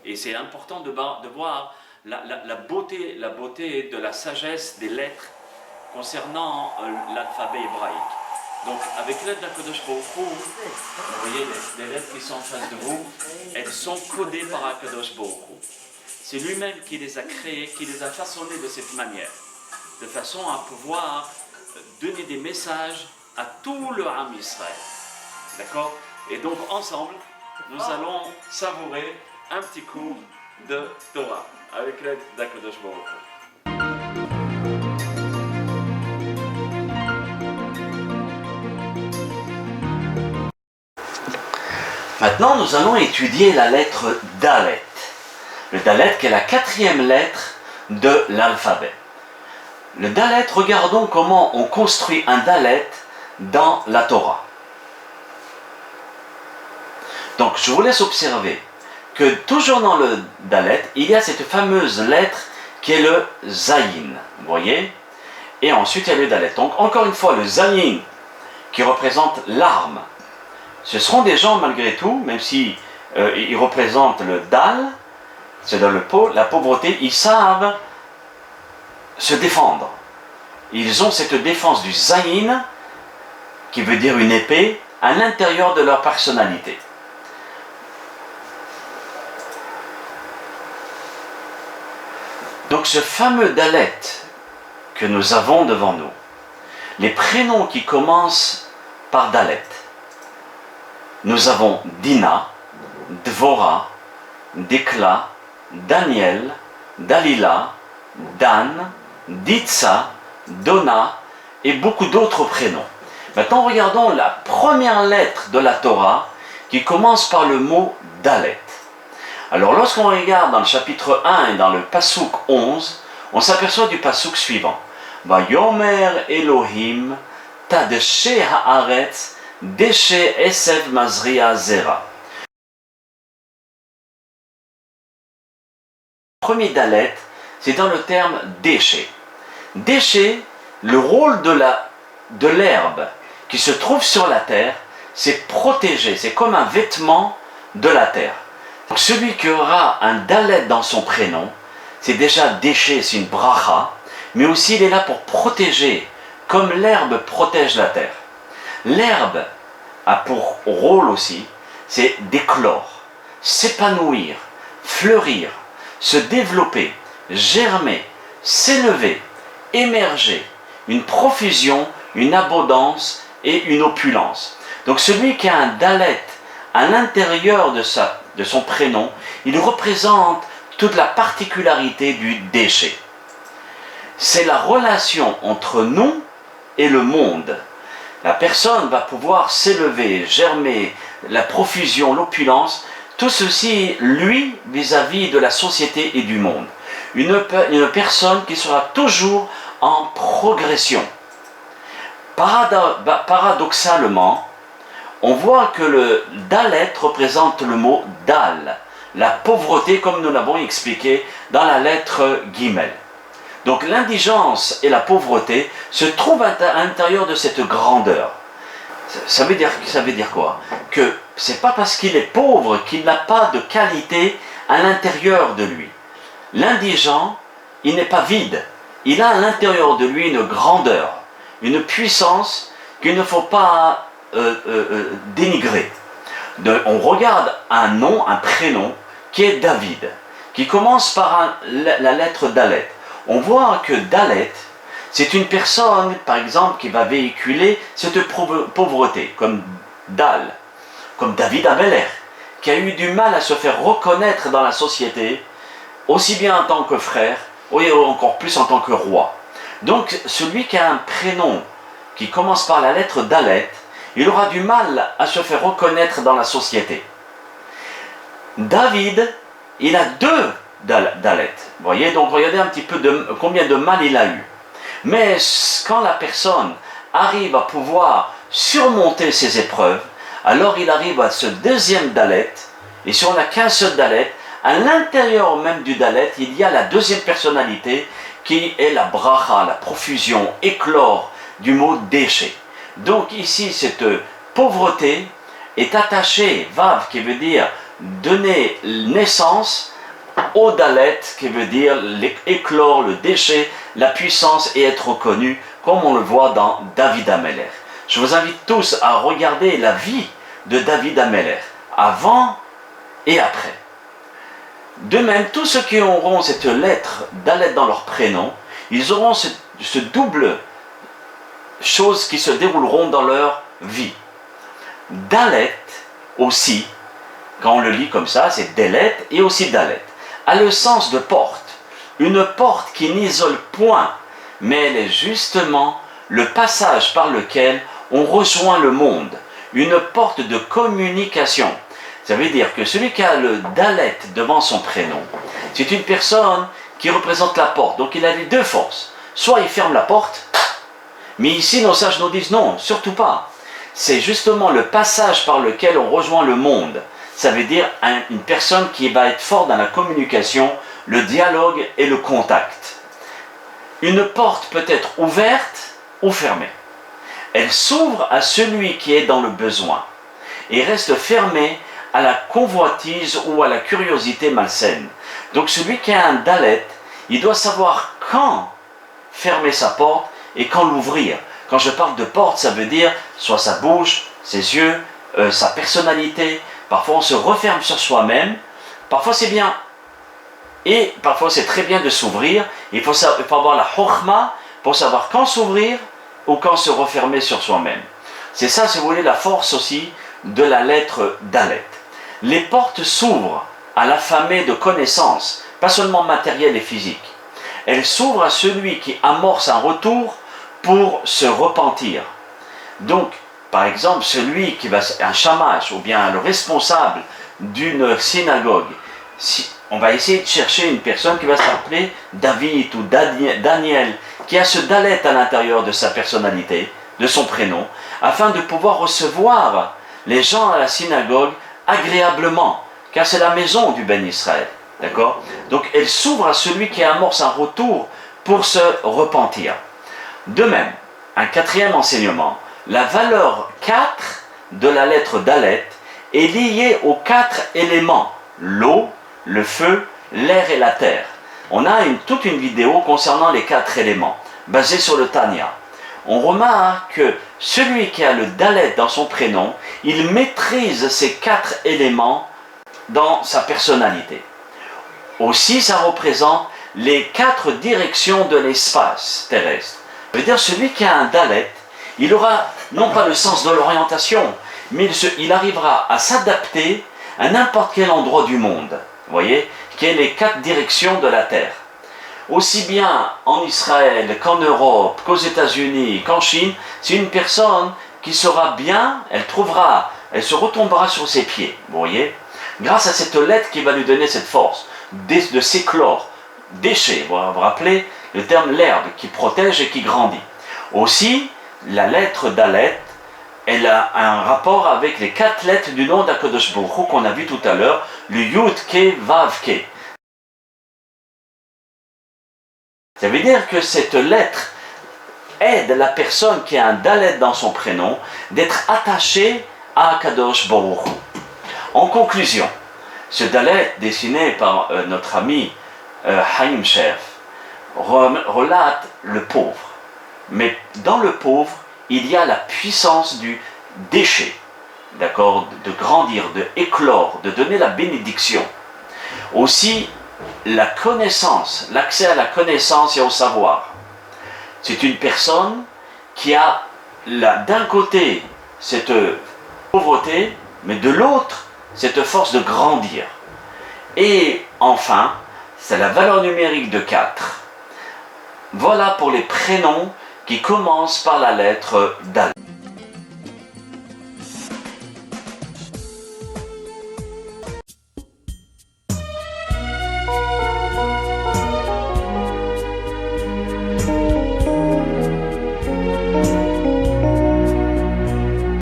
Et c'est important de voir la beauté de la sagesse des lettres concernant l'alphabet hébraïque. Donc, avec l'aide d'Akadosh Baruch Hu, vous voyez les lettres qui sont en face de vous, elles sont codées par Akadosh Baruch Hu. C'est lui-même qui les a créées, qui les a façonnées de cette manière, de façon à pouvoir donner des messages à tout le Ham Israël. D'accord? Et donc, ensemble, nous allons savourer un petit cours de Torah avec l'aide d'Akadosh Baruch Hu. Maintenant, nous allons étudier la lettre Dalet. Le Dalet qui est la 4e lettre de l'alphabet. Le Dalet, regardons comment on construit un Dalet dans la Torah. Donc, je vous laisse observer que toujours dans le Dalet, il y a cette fameuse lettre qui est le Zayin. Vous voyez? Et ensuite, il y a le Dalet. Donc, encore une fois, le Zayin qui représente l'arme. Ce seront des gens, malgré tout, même si ils représentent le Dal, c'est dans la pauvreté, ils savent se défendre. Ils ont cette défense du Zayin, qui veut dire une épée, à l'intérieur de leur personnalité. Donc ce fameux Dalet que nous avons devant nous, les prénoms qui commencent par Dalet, nous avons Dina, Dvorah, Dekla, Daniel, Dalila, Dan, Ditsa, Donna et beaucoup d'autres prénoms. Maintenant regardons la première lettre de la Torah qui commence par le mot Dalet. Alors lorsqu'on regarde dans le chapitre 1 et dans le Pasuk 11, on s'aperçoit du Pasuk suivant. Vayomer Elohim tadeshe haaretz deshe esev mazria zera. Le premier Dalet, c'est dans le terme déchet. Déchet, le rôle de l'herbe qui se trouve sur la terre, c'est protéger, c'est comme un vêtement de la terre. Donc celui qui aura un Dalet dans son prénom, c'est déjà déchet, c'est une bracha, mais aussi il est là pour protéger, comme l'herbe protège la terre. L'herbe a pour rôle aussi, c'est d'éclore, s'épanouir, fleurir, se développer, germer, s'élever, émerger, une profusion, une abondance et une opulence. Donc celui qui a un Dalet à l'intérieur de son prénom, il représente toute la particularité du déchet. C'est la relation entre nous et le monde. La personne va pouvoir s'élever, germer, la profusion, l'opulence, tout ceci, lui, vis-à-vis de la société et du monde. Une personne qui sera toujours en progression. Paradoxalement, on voit que le Dalet représente le mot Dal, la pauvreté comme nous l'avons expliqué dans la lettre Gimel. Donc l'indigence et la pauvreté se trouvent à l'intérieur de cette grandeur. Ça veut dire quoi? Que c'est pas parce qu'il est pauvre qu'il n'a pas de qualité à l'intérieur de lui. L'indigent, il n'est pas vide. Il a à l'intérieur de lui une grandeur, une puissance qu'il ne faut pas dénigrer. On regarde un nom, un prénom qui est David, qui commence par la lettre Dalet. On voit que Dalet, c'est une personne, par exemple, qui va véhiculer cette pauvreté, comme Dal, comme David Ameler, qui a eu du mal à se faire reconnaître dans la société, aussi bien en tant que frère, et encore plus en tant que roi. Donc, celui qui a un prénom qui commence par la lettre Dalet, il aura du mal à se faire reconnaître dans la société. David, il a 2 Dalet. Vous voyez, donc regardez un petit peu combien de mal il a eu. Mais quand la personne arrive à pouvoir surmonter ses épreuves, alors il arrive à ce 2e Dalet, et si on n'a qu'un seul Dalet, à l'intérieur même du Dalet, il y a la 2e personnalité qui est la bracha, la profusion, éclore du mot déchet. Donc ici, cette pauvreté est attachée, vav, qui veut dire donner naissance au Dalet, qui veut dire éclore, le déchet, la puissance et être reconnu, comme on le voit dans David Ameller. Je vous invite tous à regarder la vie de David Ameller, avant et après. De même, tous ceux qui auront cette lettre Dalet dans leur prénom, ils auront ce double choses qui se dérouleront dans leur vie. Dalet aussi, quand on le lit comme ça, c'est Delet et aussi Dalet, a le sens de porte. Une porte qui n'isole point, mais elle est justement le passage par lequel on rejoint le monde. Une porte de communication. Ça veut dire que celui qui a le Dalet devant son prénom, c'est une personne qui représente la porte. Donc il a les deux forces. Soit il ferme la porte, mais ici nos sages nous disent non, surtout pas. C'est justement le passage par lequel on rejoint le monde. Ça veut dire une personne qui va être forte dans la communication, le dialogue et le contact. Une porte peut être ouverte ou fermée. Elle s'ouvre à celui qui est dans le besoin et reste fermée à la convoitise ou à la curiosité malsaine. Donc celui qui a un Dalet, il doit savoir quand fermer sa porte et quand l'ouvrir. Quand je parle de porte, ça veut dire soit sa bouche, ses yeux, sa personnalité. Parfois on se referme sur soi-même, parfois c'est bien. Et parfois c'est très bien de s'ouvrir. Il faut avoir la chokhma pour savoir quand s'ouvrir ou quand se refermer sur soi-même. C'est ça, si vous voulez, la force aussi de la lettre Dalet. Les portes s'ouvrent à l'affamé de connaissances, pas seulement matérielles et physiques. Elles s'ouvrent à celui qui amorce un retour pour se repentir. Donc, par exemple, celui qui va, un shamash ou bien le responsable d'une synagogue, on va essayer de chercher une personne qui va s'appeler David ou Daniel, qui a ce Dalet à l'intérieur de sa personnalité, de son prénom, afin de pouvoir recevoir les gens à la synagogue agréablement, car c'est la maison du Ben Israël. D'accord? Donc elle s'ouvre à celui qui amorce un retour pour se repentir. De même, un quatrième enseignement, la valeur 4 de la lettre Dalet est liée aux 4 éléments, l'eau, le feu, l'air et la terre. On a toute une vidéo concernant les 4 éléments, basée sur le Tanya. On remarque que celui qui a le Dalet dans son prénom, il maîtrise ces 4 éléments dans sa personnalité. Aussi, ça représente les 4 directions de l'espace terrestre. Ça veut dire celui qui a un Dalet, il aura non pas le sens de l'orientation, mais il arrivera à s'adapter à n'importe quel endroit du monde. Vous voyez, qui est les 4 directions de la Terre. Aussi bien en Israël qu'en Europe, qu'aux États-Unis, qu'en Chine, c'est une personne qui sera bien, elle se retombera sur ses pieds, vous voyez, grâce à cette lettre qui va lui donner cette force de s'éclore, déchet, vous vous rappelez le terme l'herbe qui protège et qui grandit. Aussi, la lettre Dalet, elle a un rapport avec les 4 lettres du nom d'Akadosh Baruch Hu qu'on a vu tout à l'heure, le Yud Ke Vav Ke. Ça veut dire que cette lettre aide la personne qui a un Dalet dans son prénom d'être attachée à Akadosh Baruch Hu. En conclusion, ce Dalet dessiné par notre ami Haïm Shef relate le pauvre. Mais dans le pauvre, il y a la puissance du déchet, d'accord, de grandir, de éclore, de donner la bénédiction. Aussi, la connaissance, l'accès à la connaissance et au savoir. C'est une personne qui a d'un côté cette pauvreté, mais de l'autre cette force de grandir. Et enfin, c'est la valeur numérique de 4. Voilà pour les prénoms qui commencent par la lettre Dal.